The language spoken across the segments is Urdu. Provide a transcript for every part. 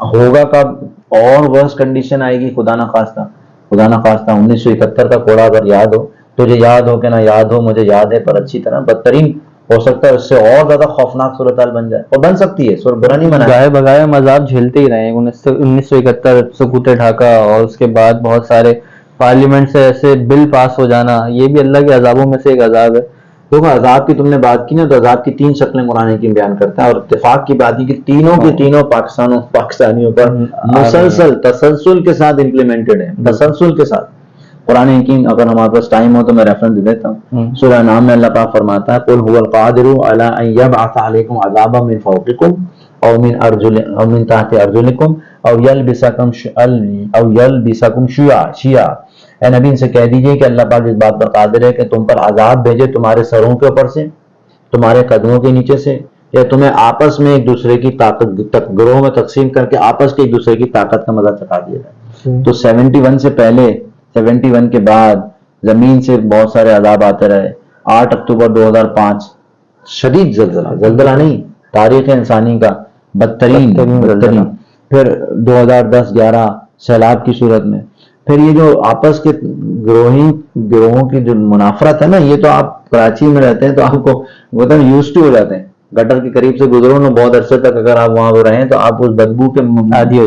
ہوگا کب اور ورس کنڈیشن آئے گی خدا نہ خواستہ 1971 کا کوڑا اگر یاد ہو، تجھے یاد ہو کہ نہ یاد ہو، مجھے یاد ہے پر اچھی طرح بدترین ہو سکتا ہے اس سے اور زیادہ خوفناک صورتحال بن جائے، اور بن سکتی ہے، سور برا نہیں بنا ہے۔ گائے بگائے ہم عذاب جھیلتے ہی رہے ہیں، 1971 سقوط ڈھاکہ، اور اس کے بعد بہت سارے پارلیمنٹ سے ایسے بل پاس ہو جانا، یہ بھی اللہ کے عذابوں میں سے ایک عذاب ہے۔ دیکھو عذاب کی تم نے بات کی نا، تو عذاب کی 3 شکلیں قرآن حکیم بیان کرتا ہے، اور اتفاق کی بات ہے کہ تینوں کے تینوں پاکستانیوں پر مسلسل تسلسل کے ساتھ امپلیمنٹڈ ہے، تسلسل کے ساتھ۔ قرآن حکیم اگر ہمارے پاس ٹائم ہو تو میں ریفرنس دے دیتا ہوں۔ سورہ انعام میں اللہ پاک فرماتا ہے قل هو القادر على ان يبعث عليكم عذابا من فوقكم او من تحت ارجلكم او يلبسكم شيعا۔ اے نبی ان سے کہہ دیجئے کہ اللہ پاک اس بات پر قادر ہے کہ تم پر عذاب بھیجے تمہارے سروں کے اوپر سے، تمہارے قدموں کے نیچے سے، یا تمہیں آپس میں ایک دوسرے کی طاقت گروہوں میں تقسیم کر کے آپس کے ایک دوسرے کی طاقت کا مزہ چکھا دیا جائے۔ تو 71 سے پہلے، 71 کے بعد زمین سے بہت سارے عذاب آتے رہے۔ 8 اکتوبر 2005 شدید زلزلہ نہیں، تاریخ انسانی کا بدترین۔ پھر 2010-11 سیلاب کی صورت میں۔ پھر یہ جو آپس کے گروہوں کی جو منافرت ہے نا، یہ تو آپ کراچی میں رہتے ہیں تو آپ کو وہ یوزڈ ہو جاتے ہیں، گٹر کے قریب سے گزرو نا بہت عرصے تک اگر آپ وہاں رہیں تو آپ اس بدبو کے عادی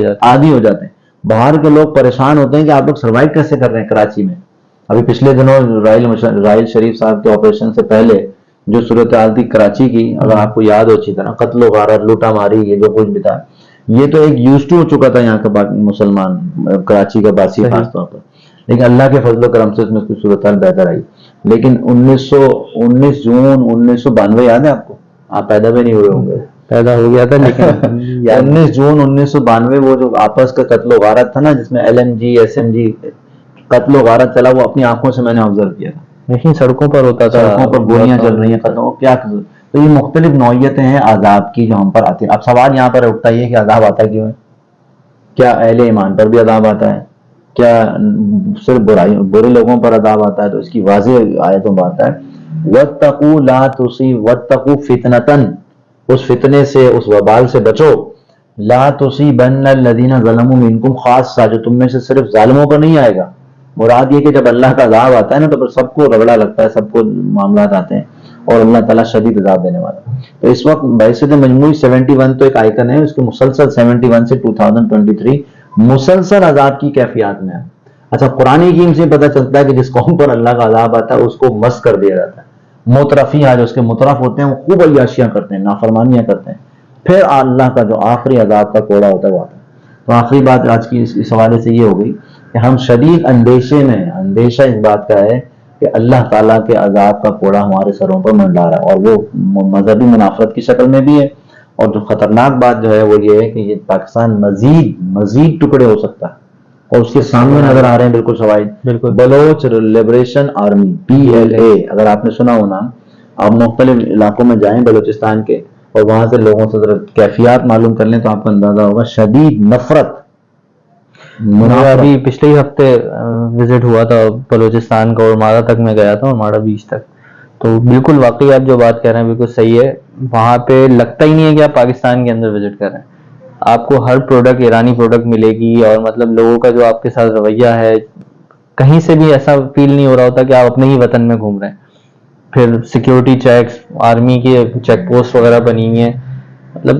ہو جاتے ہیں۔ باہر کے لوگ پریشان ہوتے ہیں کہ آپ لوگ سروائیو کیسے کر رہے ہیں کراچی میں۔ ابھی پچھلے دنوں راحیل شریف صاحب کے آپریشن سے پہلے جو صورتحال تھی کراچی کی، اگر آپ کو یاد ہو اچھی طرح، قتل و غارت، لوٹا ماری، یہ جو کچھ بھی تھا، یہ تو ایک یوزڈ ہو چکا تھا یہاں کا مسلمان، کراچی کا باسی خاص طور پر، لیکن اللہ کے فضل و کرم سے اس میں کچھ صورتحال بہتر آئی۔ لیکن 19 جون 1992 یاد ہے آپ کو؟ آپ پیدا بھی نہیں ہوئے ہوں گے، پیدا ہو گیا تھا لیکن 19 جون 1992 وہ جو آپس کا قتل و غارت تھا نا، جس میں LMG SMG قتل و غارت چلا، وہ اپنی آنکھوں سے میں نے آبزرو کیا تھا۔ لیکن سڑکوں پر ہوتا تھا، سڑکوں پر گولیاں چل رہی ہیں، کیا تو یہ مختلف نوعیتیں ہیں عذاب کی جو ہم پر آتی ہیں۔ اب سوال یہاں پر اٹھتا ہے کہ عذاب آتا کیوں ہے؟ کیا اہل ایمان پر بھی عذاب آتا ہے؟ کیا صرف برے لوگوں پر عذاب آتا ہے؟ تو اس کی واضح آیتوں میں آتا ہے وَاتَّقُوا لَا وَاتَّقُوا فِتْنَةً، اس فتنے سے، اس وبال سے بچو، لَا تُصِيبَنَّ الَّذِينَ ظَلَمُوا مِنْكُمْ خاصَّةً، جو تم میں سے صرف ظالموں پر نہیں آئے گا۔ مراد یہ کہ جب اللہ کا عذاب آتا ہے نا تو پھر سب کو رگڑا لگتا ہے، سب کو معاملات آتے ہیں، اور اللہ تعالیٰ شدید عذاب دینے والا ہے۔ تو اس وقت بحیثیت مجموعی 71 تو ایک آئیکن ہے، اس کے مسلسل 71 سے 2023 مسلسل عذاب کی کیفیات میں ہے۔ اچھا قرآن حکیم سے پتہ چلتا ہے کہ جس قوم پر اللہ کا عذاب آتا ہے اس کو مس کر دیا جاتا ہے۔ مترفیہ جو اس کے مترف ہوتے ہیں وہ خوب عیاشیاں کرتے ہیں، نافرمانیاں کرتے ہیں، پھر اللہ کا جو آخری عذاب کا کوڑا ہوتا ہے وہ آتا ہے۔ تو آخری بات آج کی اس حوالے سے یہ ہو گئی کہ ہم شدید اندیشہ اس بات کا ہے کہ اللہ تعالیٰ کے عذاب کا کوڑا ہمارے سروں پر منڈلا رہا ہے، اور وہ مذہبی منافرت کی شکل میں بھی ہے، اور جو خطرناک بات جو ہے وہ یہ ہے کہ یہ پاکستان مزید ٹکڑے ہو سکتا ہے، اور اس کے سامنے نظر آ رہے ہیں بالکل شواہد۔ بلوچ لبریشن آرمی PLA، اگر آپ نے سنا ہو نام، آپ مختلف علاقوں میں جائیں بلوچستان کے اور وہاں سے لوگوں سے ذرا کیفیات معلوم کر لیں تو آپ کو اندازہ ہوگا شدید نفرت۔ میرا ابھی پچھلے ہی ہفتے وزٹ ہوا تھا بلوچستان کا، اور ماڑا تک میں گیا تھا، اور ماڑا بیچ تک، تو بالکل واقعی آپ جو بات کہہ رہے ہیں بالکل صحیح ہے۔ وہاں پہ لگتا ہی نہیں ہے کہ آپ پاکستان کے اندر وزٹ کر رہے ہیں، آپ کو ہر پروڈکٹ ایرانی پروڈکٹ ملے گی، اور مطلب لوگوں کا جو آپ کے ساتھ رویہ ہے، کہیں سے بھی ایسا فیل نہیں ہو رہا ہوتا کہ آپ اپنے ہی وطن میں گھوم رہے ہیں۔ پھر سیکیورٹی چیکس، آرمی کی چیک پوسٹ وغیرہ بنی ہوئی ہیں، مطلب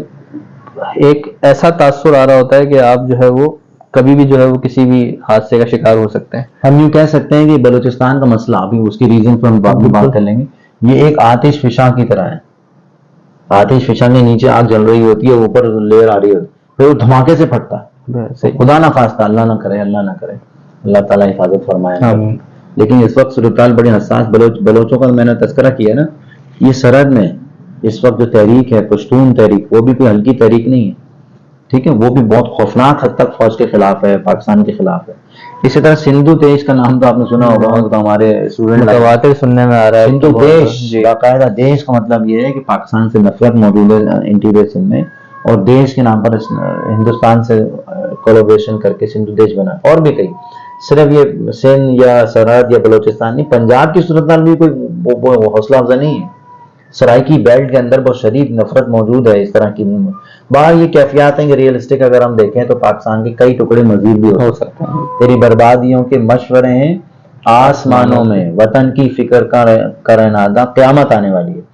ایک ایسا تاثر آ رہا ہوتا ہے کہ آپ جو ہے وہ کبھی بھی جو ہے وہ کسی بھی حادثے کا شکار ہو سکتے ہیں۔ ہم یوں کہہ سکتے ہیں کہ بلوچستان کا مسئلہ، ابھی اس کی ریزن پر ہم بات کر لیں گے، یہ ایک آتش فشاں کی طرح ہے۔ آتش فشاں کے نیچے آگ جل رہی ہوتی ہے، اوپر لیئر آ رہی ہوتی ہے، پھر وہ دھماکے سے پھٹتا ہے، خدا نہ خواستہ، اللہ نہ کرے، اللہ تعالیٰ حفاظت فرمائے۔ لیکن اس وقت صورتحال بڑی حساس، بلوچوں کا میں نے تذکرہ کیا نا، یہ سرحد میں اس وقت جو تحریک ہے پشتون تحریک، وہ بھی کوئی ہلکی تحریک نہیں ہے، ٹھیک ہے، وہ بھی بہت خوفناک حد تک فوج کے خلاف ہے، پاکستان کے خلاف ہے۔ اسی طرح سندھو دیش کا نام تو آپ نے سنا ہوگا، تو ہمارے متواتر سننے میں آ رہا ہے سندھو دیش، باقاعدہ دیش کا مطلب یہ ہے کہ پاکستان سے نفرت موجود ہے انٹیریئر سندھ میں، اور دیش کے نام پر ہندوستان سے کولیبریشن کر کے سندھو دیش بنا، اور بھی کئی، صرف یہ سندھ یا سرحد یا بلوچستان نہیں، پنجاب کی صورتحال بھی کوئی حوصلہ افزا نہیں ہے۔ سرائکی بیلٹ کے اندر بہت شدید نفرت موجود ہے اس طرح کی. باہر یہ کیفیات ہیں کہ ریئلسٹک اگر ہم دیکھیں تو پاکستان کے کئی ٹکڑے مزید بھی ہو سکتے ہیں. تیری بربادیوں کے مشورے ہیں آسمانوں میں، وطن کی فکر کا رہنادہ، قیامت آنے والی ہے.